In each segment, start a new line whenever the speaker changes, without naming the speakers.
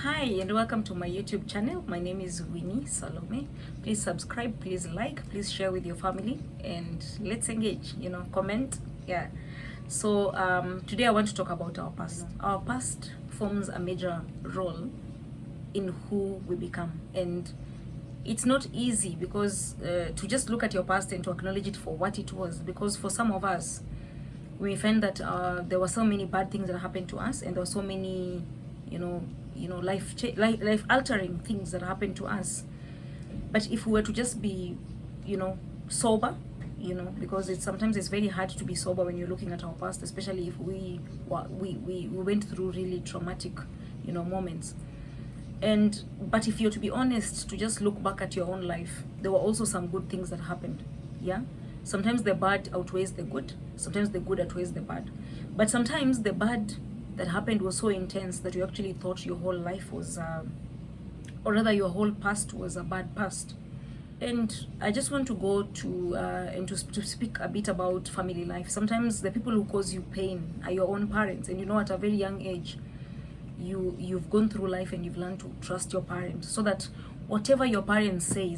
Hi and welcome to my YouTube channel. My name is Winnie Salome. Please subscribe, please like, please share with your family, and let's engage, comment. Yeah. So today I want to talk about our past. Our past forms a major role in who we become, and it's not easy because to just look at your past and to acknowledge it for what it was, because for some of us we find that there were so many bad things that happened to us, and there were so many life altering things that happened to us. But if we were to just be sober, because sometimes it's very hard to be sober when you're looking at our past, especially if we went through really traumatic moments. But if you're to be honest, to just look back at your own life, there were also some good things that happened. Yeah, sometimes the bad outweighs the good, sometimes the good outweighs the bad, but sometimes the bad that happened was so intense that you actually thought your whole life was or rather your whole past was a bad past. And I just want to go to and to speak a bit about family life. Sometimes the people who cause you pain are your own parents, and at a very young age you've gone through life and you've learned to trust your parents, so that whatever your parents say,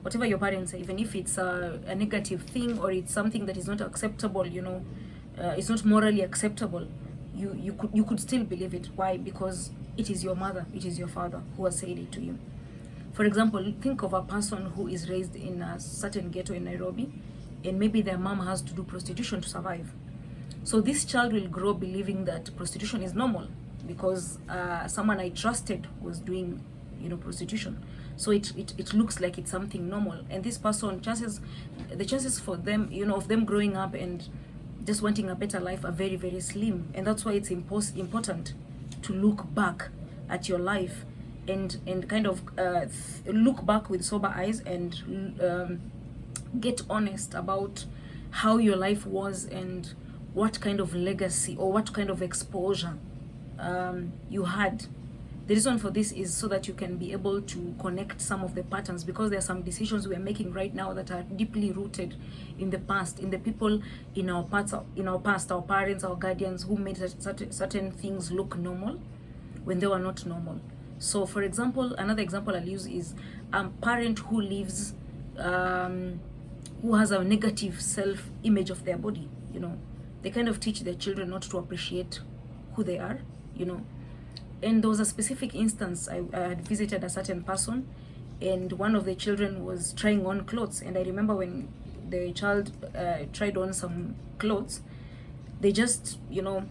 even if it's a negative thing or it's something that is not acceptable, it's not morally acceptable, you could still believe it. Why? Because it is your mother, it is your father who has said it to you. For example, think of a person who is raised in a certain ghetto in Nairobi, and maybe their mom has to do prostitution to survive. So this child will grow believing that prostitution is normal because someone I trusted was doing prostitution. So it looks like it's something normal, and this person, the chances for them of them growing up and just wanting a better life are very, very slim. And that's why it's important to look back at your life and kind of look back with sober eyes and get honest about how your life was and what kind of legacy or what kind of exposure you had. The reason for this is so that you can be able to connect some of the patterns, because there are some decisions we are making right now that are deeply rooted in the past, in the people in our past, our parents, our guardians, who made certain things look normal when they were not normal. So for example, another example I'll use is a parent who lives who has a negative self-image of their body. They kind of teach their children not to appreciate who they are. And there was a specific instance. I had visited a certain person, and one of the children was trying on clothes. And I remember when the child tried on some clothes, they just, the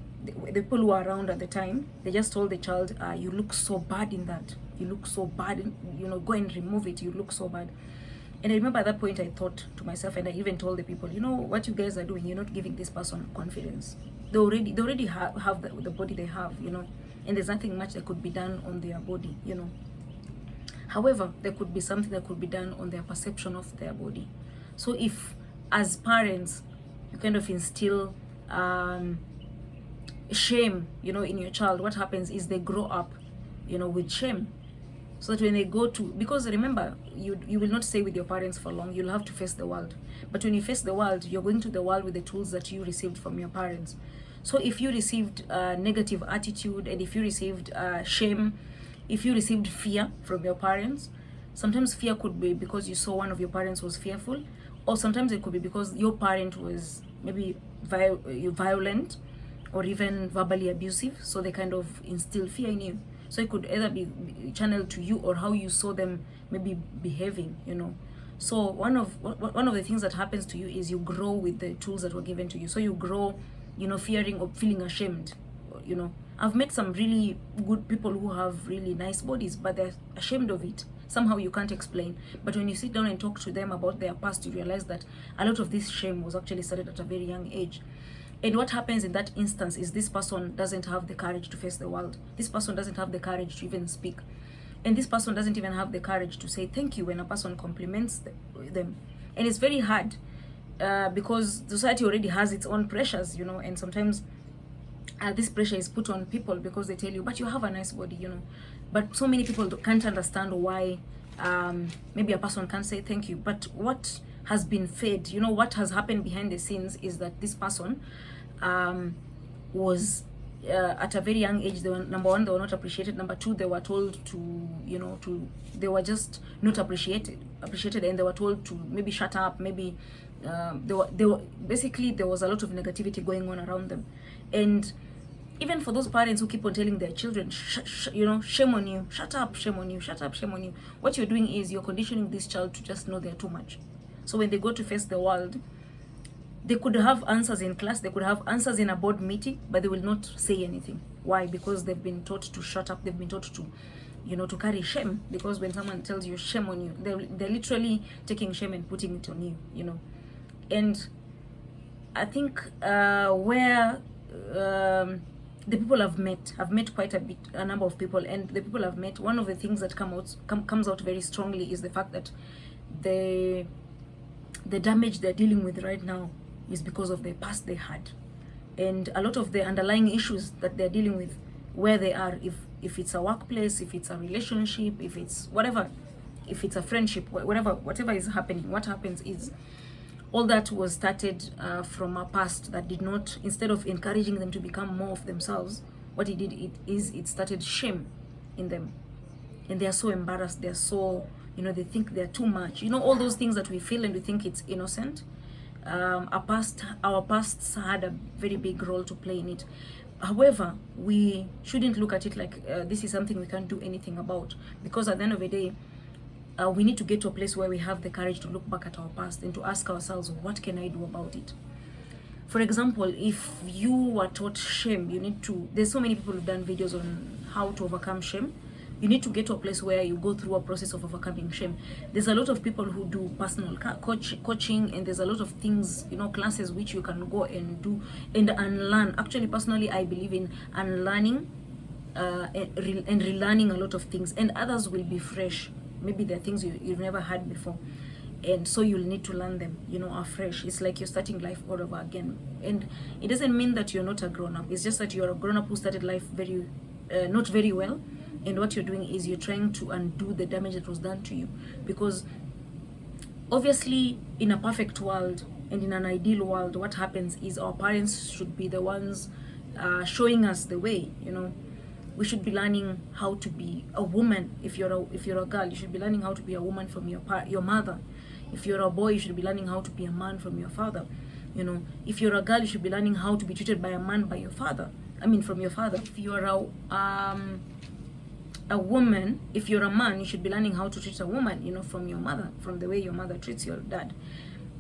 people who were around at the time, they just told the child, you look so bad in that. You look so bad, go and remove it. You look so bad. And I remember at that point I thought to myself, and I even told the people, what you guys are doing, you're not giving this person confidence. They already have the body they have, and there's nothing much that could be done on their body, However, there could be something that could be done on their perception of their body. So if, as parents, you kind of instill shame, in your child, what happens is they grow up, with shame. So that when they go to, because remember, you will not stay with your parents for long. You'll have to face the world. But when you face the world, you're going to the world with the tools that you received from your parents. So if you received negative attitude, and if you received shame, if you received fear from your parents, sometimes fear could be because you saw one of your parents was fearful, or sometimes it could be because your parent was maybe violent or even verbally abusive, so they kind of instill fear in you. So it could either be channeled to you or how you saw them maybe behaving, So one of the things that happens to you is you grow with the tools that were given to you. So you grow, fearing or feeling ashamed. I've met some really good people who have really nice bodies, but they're ashamed of it. Somehow you can't explain. But when you sit down and talk to them about their past, you realize that a lot of this shame was actually started at a very young age. And what happens in that instance is this person doesn't have the courage to face the world. This person doesn't have the courage to even speak. And this person doesn't even have the courage to say thank you when a person compliments them. And it's very hard because society already has its own pressures, and sometimes this pressure is put on people because they tell you, but you have a nice body, But so many people can't understand why maybe a person can't say thank you. But what has been fed, what has happened behind the scenes is that this person was at a very young age, they were, number one, they were not appreciated. Number two, they were told to, you know, they were just not appreciated, and they were told to maybe shut up, maybe they were basically, there was a lot of negativity going on around them. And even for those parents who keep on telling their children, you know, shame on you, shut up, shame on you, shut up, shame on you, what you're doing is you're conditioning this child to just know they're too much. So when they go to face the world, they could have answers in class, they could have answers in a board meeting, but they will not say anything. Why? Because they've been taught to shut up, they've been taught to, you know, to carry shame. Because when someone tells you shame on you, they're literally taking shame and putting it on you, you know. And I think where the people have met quite a number of people, and the people I've met, one of the things that comes out very strongly is the fact that the damage they're dealing with right now is because of the past they had, and a lot of the underlying issues that they're dealing with where they are, if it's a workplace, if it's a relationship, if it's whatever, if it's a friendship, whatever is happening, what happens is all that was started from a past that did not, instead of encouraging them to become more of themselves, what it did it started shame in them, and they are so embarrassed, they're so, you know, they think they're too much, you know, all those things that we feel and we think it's innocent. Our pasts had a very big role to play in it. However, we shouldn't look at it like this is something we can't do anything about, because at the end of the day, we need to get to a place where we have the courage to look back at our past and to ask ourselves, what can I do about it? For example, if you were taught shame, you need to, there's so many people who've done videos on how to overcome shame. You need to get to a place where you go through a process of overcoming shame. There's a lot of people who do personal coaching, and there's a lot of things, you know, classes which you can go and do and unlearn. Actually, personally, I believe in unlearning and relearning a lot of things, and others will be fresh. Maybe there are things you've never had before, and so you'll need to learn them, you know, afresh. It's like you're starting life all over again, and it doesn't mean that you're not a grown-up. It's just that you're a grown-up who started life very not very well, and what you're doing is you're trying to undo the damage that was done to you. Because obviously, in a perfect world and in an ideal world, what happens is our parents should be the ones showing us the way, you know. We should be learning how to be a woman. If you're a girl, you should be learning how to be a woman from your mother. If you're a boy, you should be learning how to be a man from your father. You know, if you're a girl, you should be learning how to be treated by a man by your father. I mean, from your father. If you're a woman, if you're a man, you should be learning how to treat a woman, you know, from your mother, from the way your mother treats your dad.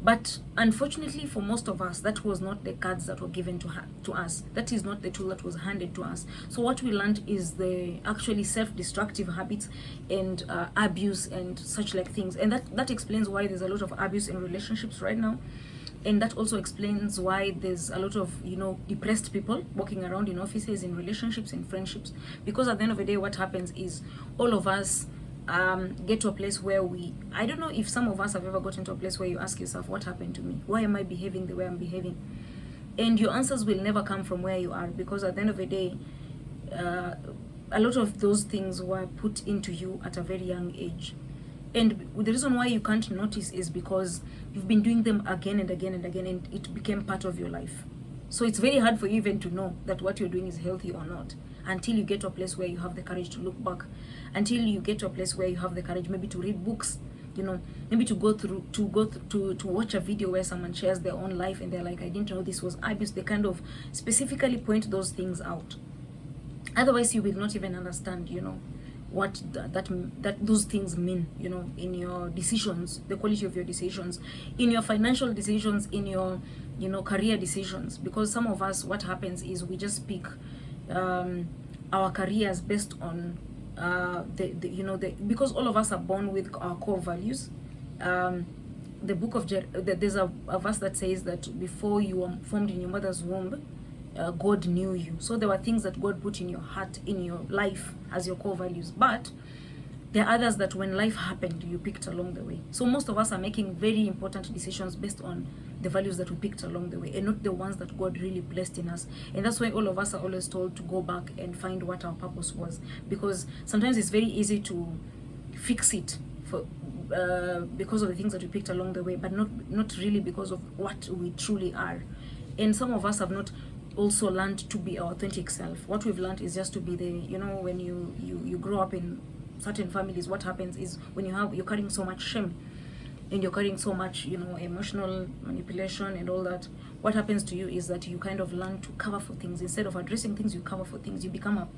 But unfortunately, for most of us, that was not the cards that were given to us. That is not the tool that was handed to us. So what we learned is the actually self-destructive habits and abuse and such like things. And that explains why there's a lot of abuse in relationships right now. And that also explains why there's a lot of, you know, depressed people walking around in offices, in relationships, in friendships. Because at the end of the day, what happens is all of us get to a place where I don't know if some of us have ever gotten to a place where you ask yourself, what happened to me? Why am I behaving the way I'm behaving? And your answers will never come from where you are, because at the end of the day, a lot of those things were put into you at a very young age. And the reason why you can't notice is because you've been doing them again and again and again, and it became part of your life. So it's very hard for you even to know that what you're doing is healthy or not, until you get to a place where you have the courage to look back, until you get to a place where you have the courage maybe to read books, you know, maybe to watch a video where someone shares their own life and they're like, I didn't know this was abuse. They kind of specifically point those things out. Otherwise, you will not even understand, you know, what that those things mean, you know, in your decisions, the quality of your decisions, in your financial decisions, in your, you know, career decisions. Because some of us, what happens is we just pick our careers based on because all of us are born with our core values. The book of there's a verse that says that before you were formed in your mother's womb, God knew you. So there were things that God put in your heart, in your life, as your core values. But there are others that when life happened, you picked along the way. So most of us are making very important decisions based on the values that we picked along the way, and not the ones that God really blessed in us. And that's why all of us are always told to go back and find what our purpose was, because sometimes it's very easy to fix it because of the things that we picked along the way, but not really because of what we truly are. And some of us have not also learned to be our authentic self. What we've learned is just to be the, you know, when you grow up in certain families, what happens is when you're carrying so much shame and you're carrying so much, you know, emotional manipulation and all that, what happens to you is that you kind of learn to cover for things. Instead of addressing things, you cover for things. You become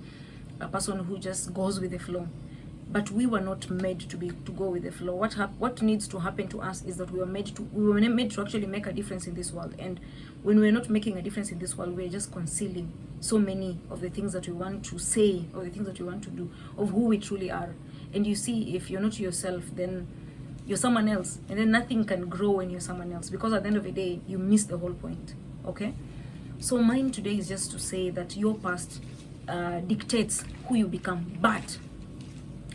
a person who just goes with the flow. But we were not made to go with the flow. What needs to happen to us is that we were made to actually make a difference in this world. And when we're not making a difference in this world, we're just concealing so many of the things that we want to say, or the things that we want to do, of who we truly are. And you see, if you're not yourself, then you're someone else, and then nothing can grow when you're someone else, because at the end of the day, you miss the whole point. Okay? So mine today is just to say that your past dictates who you become, but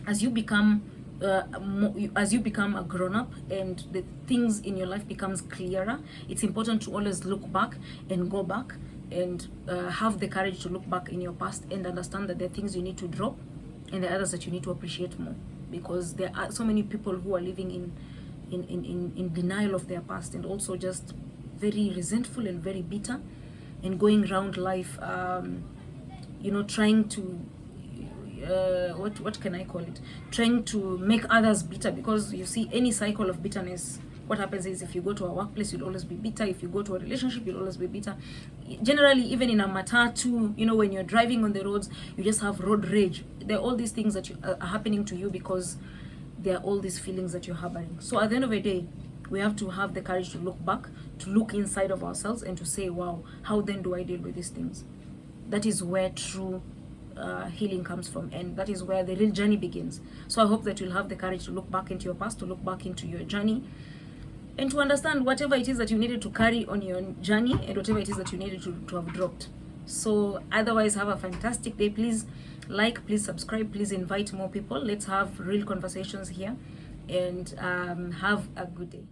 as you become a grown-up and the things in your life becomes clearer, it's important to always look back and go back and have the courage to look back in your past and understand that there are things you need to drop and there are others that you need to appreciate more, because there are so many people who are living in denial of their past, and also just very resentful and very bitter, and going around life you know, trying to what can I call it? Trying to make others bitter, because you see, any cycle of bitterness, what happens is, if you go to a workplace, you'll always be bitter. If you go to a relationship, you'll always be bitter. Generally, even in a matatu, you know, when you're driving on the roads, you just have road rage. There are all these things that are happening to you because there are all these feelings that you're harboring. So at the end of the day, we have to have the courage to look back, to look inside of ourselves, and to say, wow, how then do I deal with these things? That is where true healing comes from, and that is where the real journey begins. So I hope that you'll have the courage to look back into your past, to look back into your journey, and to understand whatever it is that you needed to carry on your journey, and whatever it is that you needed to have dropped. So otherwise, have a fantastic day. Please like, please subscribe, please invite more people. Let's have real conversations here, and have a good day.